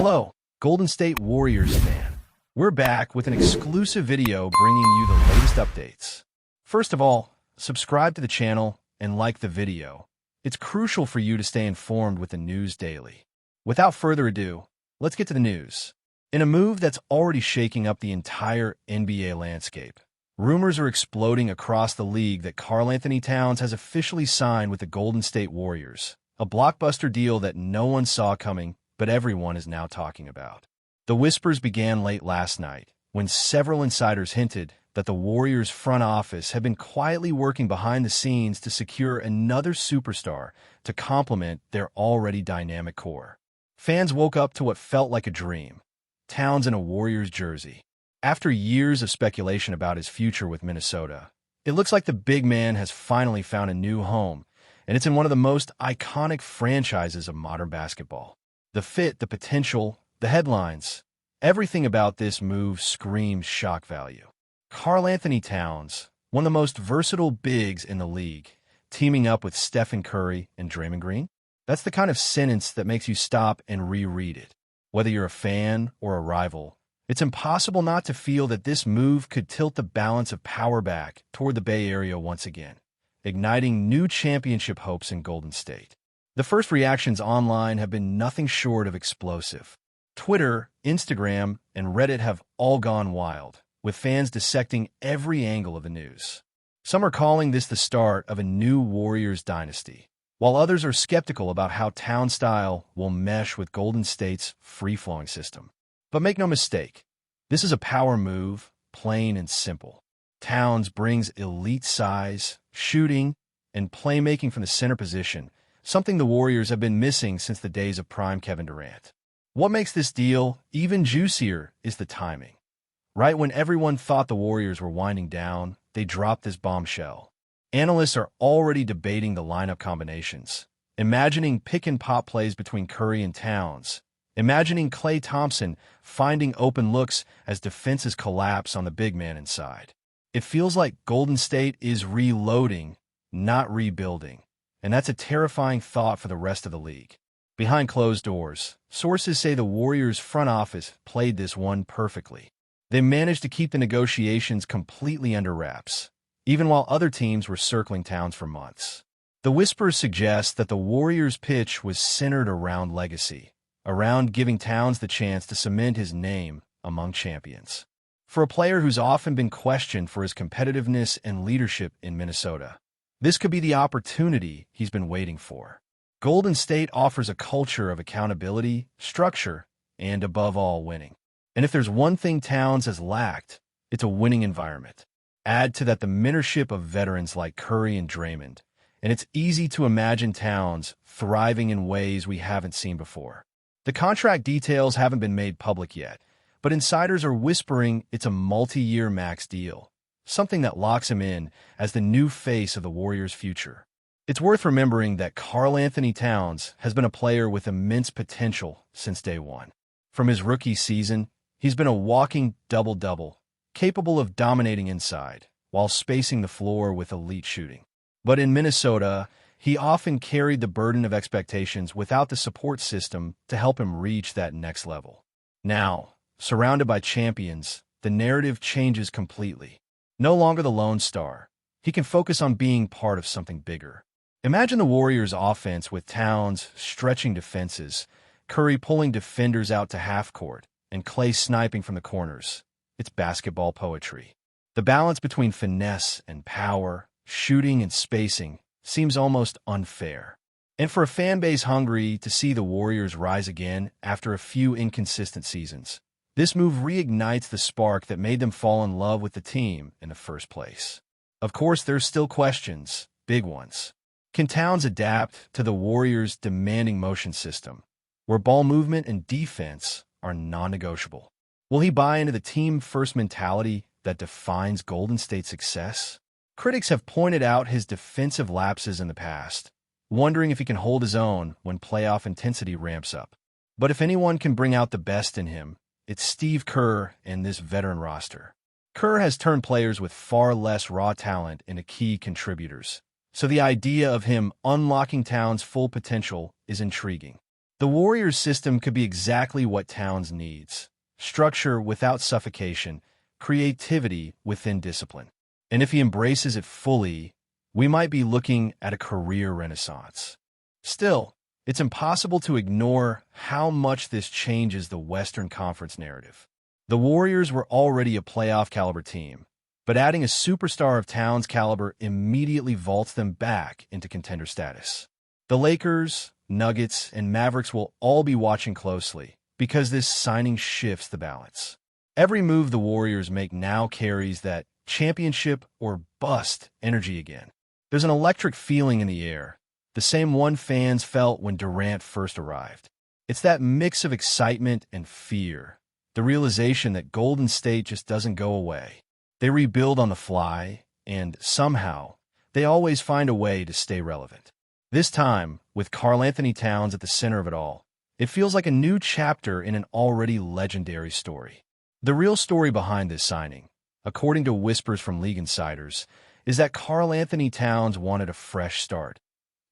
Hello, Golden State Warriors fan. We're back with an exclusive video bringing you the latest updates. First of all, subscribe to the channel and like the video. It's crucial for you to stay informed with the news daily. Without further ado, let's get to the news. In a move that's already shaking up the entire NBA landscape, rumors are exploding across the league that Karl-Anthony Towns has officially signed with the Golden State Warriors, a blockbuster deal that no one saw coming, but everyone is now talking about. The whispers began late last night, when several insiders hinted that the Warriors' front office had been quietly working behind the scenes to secure another superstar to complement their already dynamic core. Fans woke up to what felt like a dream: Towns in a Warriors jersey. After years of speculation about his future with Minnesota, it looks like the big man has finally found a new home, and it's in one of the most iconic franchises of modern basketball. The fit, the potential, the headlines, everything about this move screams shock value. Karl-Anthony Towns, one of the most versatile bigs in the league, teaming up with Stephen Curry and Draymond Green? That's the kind of sentence that makes you stop and reread it. Whether you're a fan or a rival, it's impossible not to feel that this move could tilt the balance of power back toward the Bay Area once again, igniting new championship hopes in Golden State. The first reactions online have been nothing short of explosive. Twitter, Instagram, and Reddit have all gone wild, with fans dissecting every angle of the news. Some are calling this the start of a new Warriors dynasty, while others are skeptical about how Towns' style will mesh with Golden State's free-flowing system. But make no mistake, this is a power move, plain and simple. Towns brings elite size, shooting, and playmaking from the center position, something the Warriors have been missing since the days of prime Kevin Durant. What makes this deal even juicier is the timing. Right when everyone thought the Warriors were winding down, they dropped this bombshell. Analysts are already debating the lineup combinations, imagining pick-and-pop plays between Curry and Towns, imagining Klay Thompson finding open looks as defenses collapse on the big man inside. It feels like Golden State is reloading, not rebuilding. And that's a terrifying thought for the rest of the league. Behind closed doors, sources say the Warriors' front office played this one perfectly. They managed to keep the negotiations completely under wraps, even while other teams were circling Towns for months. The whispers suggest that the Warriors' pitch was centered around legacy, around giving Towns the chance to cement his name among champions. For a player who's often been questioned for his competitiveness and leadership in Minnesota, this could be the opportunity he's been waiting for. Golden State offers a culture of accountability, structure, and above all, winning. And if there's one thing Towns has lacked, it's a winning environment. Add to that the mentorship of veterans like Curry and Draymond, and it's easy to imagine Towns thriving in ways we haven't seen before. The contract details haven't been made public yet, but insiders are whispering it's a multi-year max deal, something that locks him in as the new face of the Warriors' future. It's worth remembering that Karl-Anthony Towns has been a player with immense potential since day one. From his rookie season, he's been a walking double-double, capable of dominating inside, while spacing the floor with elite shooting. But in Minnesota, he often carried the burden of expectations without the support system to help him reach that next level. Now, surrounded by champions, the narrative changes completely. No longer the lone star, he can focus on being part of something bigger. Imagine the Warriors' offense with Towns stretching defenses, Curry pulling defenders out to half court, and Klay sniping from the corners. It's basketball poetry. The balance between finesse and power, shooting and spacing, seems almost unfair. And for a fan base hungry to see the Warriors rise again after a few inconsistent seasons, this move reignites the spark that made them fall in love with the team in the first place. Of course, there's still questions, big ones. Can Towns adapt to the Warriors' demanding motion system, where ball movement and defense are non-negotiable? Will he buy into the team-first mentality that defines Golden State's success? Critics have pointed out his defensive lapses in the past, wondering if he can hold his own when playoff intensity ramps up. But if anyone can bring out the best in him, it's Steve Kerr and this veteran roster. Kerr has turned players with far less raw talent into key contributors, so the idea of him unlocking Towns' full potential is intriguing. The Warriors' system could be exactly what Towns needs: structure without suffocation, creativity within discipline. And if he embraces it fully, we might be looking at a career renaissance. Still, it's impossible to ignore how much this changes the Western Conference narrative. The Warriors were already a playoff-caliber team, but adding a superstar of Towns' caliber immediately vaults them back into contender status. The Lakers, Nuggets, and Mavericks will all be watching closely because this signing shifts the balance. Every move the Warriors make now carries that championship or bust energy again. There's an electric feeling in the air, the same one fans felt when Durant first arrived. It's that mix of excitement and fear, the realization that Golden State just doesn't go away. They rebuild on the fly, and somehow, they always find a way to stay relevant. This time, with KARL-ANTHONY Towns at the center of it all, it feels like a new chapter in an already legendary story. The real story behind this signing, according to whispers from league insiders, is that KARL-ANTHONY Towns wanted a fresh start,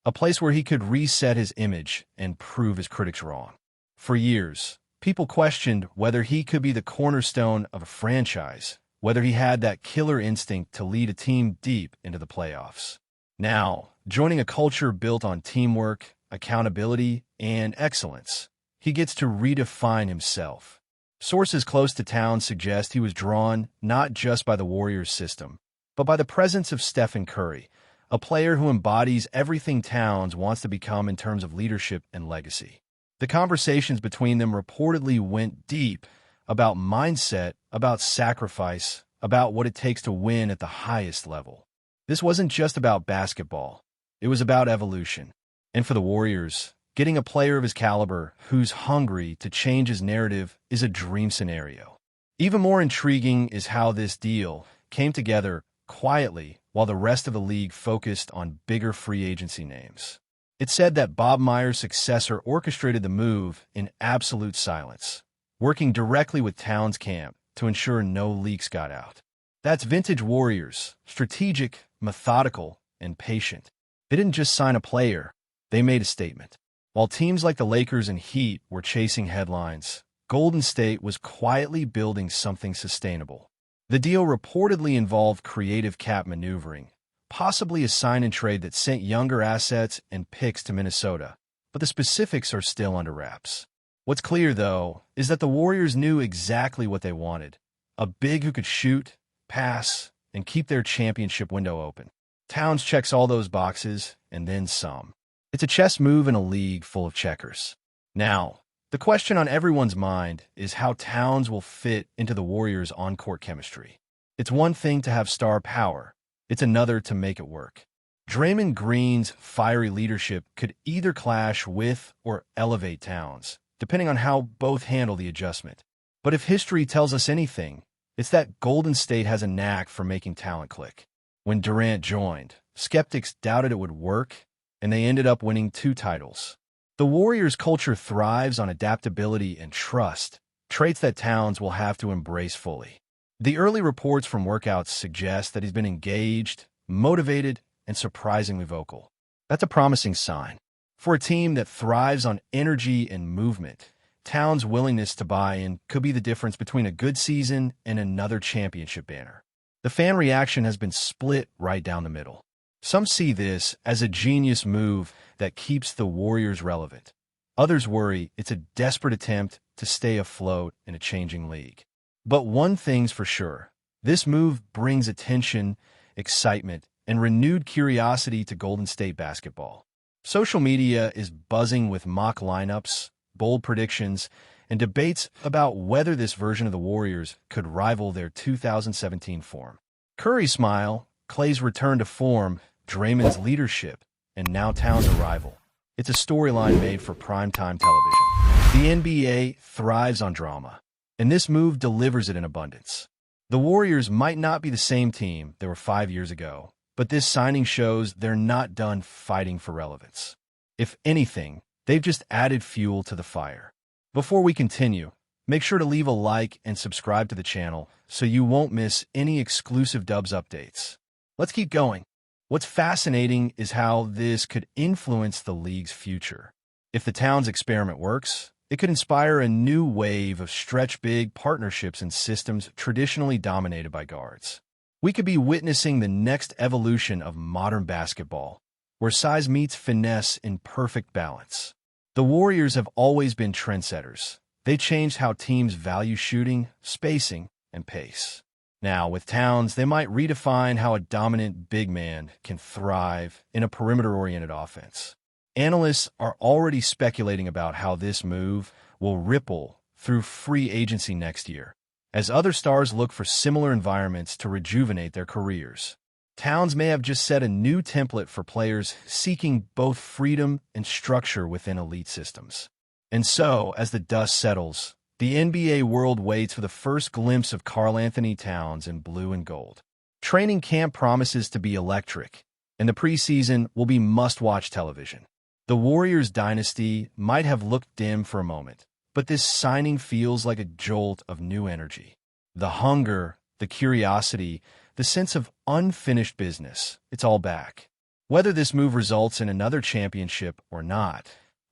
a place where he could reset his image and prove his critics wrong. For years, people questioned whether he could be the cornerstone of a franchise, whether he had that killer instinct to lead a team deep into the playoffs. Now, joining a culture built on teamwork, accountability, and excellence, he gets to redefine himself. Sources close to Towns suggest he was drawn not just by the Warriors system, but by the presence of Stephen Curry, a player who embodies everything Towns wants to become in terms of leadership and legacy. The conversations between them reportedly went deep about mindset, about sacrifice, about what it takes to win at the highest level. This wasn't just about basketball. It was about evolution. And for the Warriors, getting a player of his caliber who's hungry to change his narrative is a dream scenario. Even more intriguing is how this deal came together quietly while the rest of the league focused on bigger free agency names. It's said that Bob Myers' successor orchestrated the move in absolute silence, working directly with Towns' camp to ensure no leaks got out. That's vintage Warriors, strategic, methodical, and patient. They didn't just sign a player, they made a statement. While teams like the Lakers and Heat were chasing headlines, Golden State was quietly building something sustainable. The deal reportedly involved creative cap maneuvering, possibly a sign-and-trade that sent younger assets and picks to Minnesota, but the specifics are still under wraps. What's clear, though, is that the Warriors knew exactly what they wanted: a big who could shoot, pass, and keep their championship window open. Towns checks all those boxes, and then some. It's a chess move in a league full of checkers. Now, the question on everyone's mind is how Towns will fit into the Warriors' on-court chemistry. It's one thing to have star power. It's another to make it work. Draymond Green's fiery leadership could either clash with or elevate Towns, depending on how both handle the adjustment. But if history tells us anything, it's that Golden State has a knack for making talent click. When Durant joined, skeptics doubted it would work, and they ended up winning 2 titles. The Warriors' culture thrives on adaptability and trust, traits that Towns will have to embrace fully. The early reports from workouts suggest that he's been engaged, motivated, and surprisingly vocal. That's a promising sign. For a team that thrives on energy and movement, Towns' willingness to buy in could be the difference between a good season and another championship banner. The fan reaction has been split right down the middle. Some see this as a genius move that keeps the Warriors relevant. Others worry it's a desperate attempt to stay afloat in a changing league. But one thing's for sure: this move brings attention, excitement, and renewed curiosity to Golden State basketball. Social media is buzzing with mock lineups, bold predictions, and debates about whether this version of the Warriors could rival their 2017 form. Curry's smile, Clay's return to form, Draymond's leadership, and now Towns' arrival. It's a storyline made for primetime television. The NBA thrives on drama, and this move delivers it in abundance. The Warriors might not be the same team they were 5 years ago, but this signing shows they're not done fighting for relevance. If anything, they've just added fuel to the fire. Before we continue, make sure to leave a like and subscribe to the channel so you won't miss any exclusive Dubs updates. Let's keep going. What's fascinating is how this could influence the league's future. If the Towns experiment works, it could inspire a new wave of stretch-big partnerships in systems traditionally dominated by guards. We could be witnessing the next evolution of modern basketball, where size meets finesse in perfect balance. The Warriors have always been trendsetters. They changed how teams value shooting, spacing, and pace. Now, with Towns, they might redefine how a dominant big man can thrive in a perimeter-oriented offense. Analysts are already speculating about how this move will ripple through free agency next year, as other stars look for similar environments to rejuvenate their careers. Towns may have just set a new template for players seeking both freedom and structure within elite systems. And so, as the dust settles, the NBA world waits for the first glimpse of Karl-Anthony Towns in blue and gold. Training camp promises to be electric, and the preseason will be must-watch television. The Warriors' dynasty might have looked dim for a moment, but this signing feels like a jolt of new energy. The hunger, the curiosity, the sense of unfinished business, it's all back. Whether this move results in another championship or not,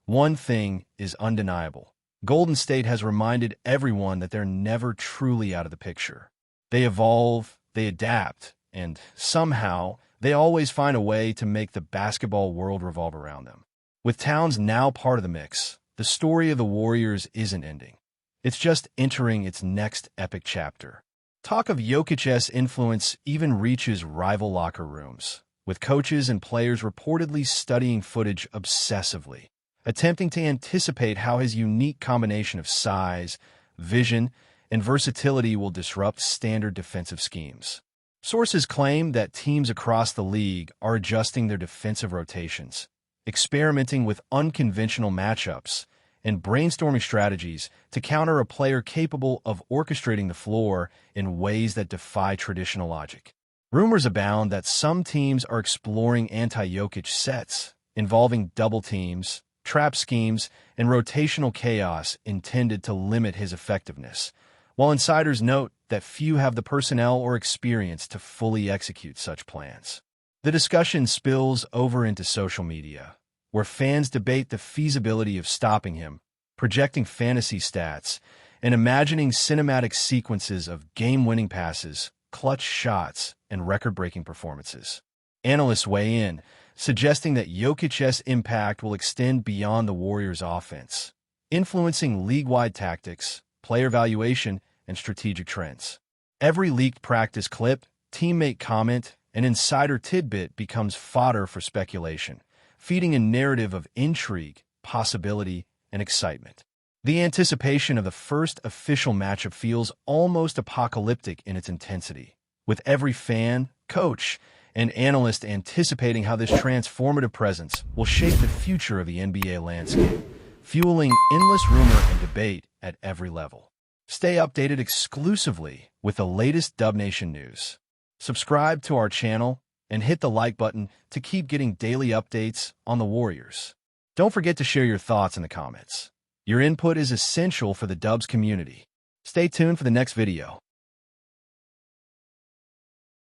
one thing is undeniable. Golden State has reminded everyone that they're never truly out of the picture. They evolve, they adapt, and somehow they always find a way to make the basketball world revolve around them. With Towns now part of the mix, the story of the Warriors isn't ending. It's just entering its next epic chapter. Talk of Jokic's influence even reaches rival locker rooms, with coaches and players reportedly studying footage obsessively, attempting to anticipate how his unique combination of size, vision, and versatility will disrupt standard defensive schemes. Sources claim that teams across the league are adjusting their defensive rotations, experimenting with unconventional matchups, and brainstorming strategies to counter a player capable of orchestrating the floor in ways that defy traditional logic. Rumors abound that some teams are exploring anti-Jokic sets, involving double teams, trap schemes, and rotational chaos intended to limit his effectiveness, while insiders note that few have the personnel or experience to fully execute such plans. The discussion spills over into social media, where fans debate the feasibility of stopping him, projecting fantasy stats, and imagining cinematic sequences of game-winning passes, clutch shots, and record-breaking performances. Analysts weigh in, suggesting that Jokic's impact will extend beyond the Warriors' offense, influencing league-wide tactics, player valuation, and strategic trends. Every leaked practice clip, teammate comment, and insider tidbit becomes fodder for speculation, feeding a narrative of intrigue, possibility, and excitement. The anticipation of the first official matchup feels almost apocalyptic in its intensity, with every fan, coach, and analyst anticipating how this transformative presence will shape the future of the NBA landscape, fueling endless rumor and debate at every level. Stay updated exclusively with the latest Dub Nation news. Subscribe to our channel and hit the like button to keep getting daily updates on the Warriors. Don't forget to share your thoughts in the comments. Your input is essential for the Dubs community. Stay tuned for the next video.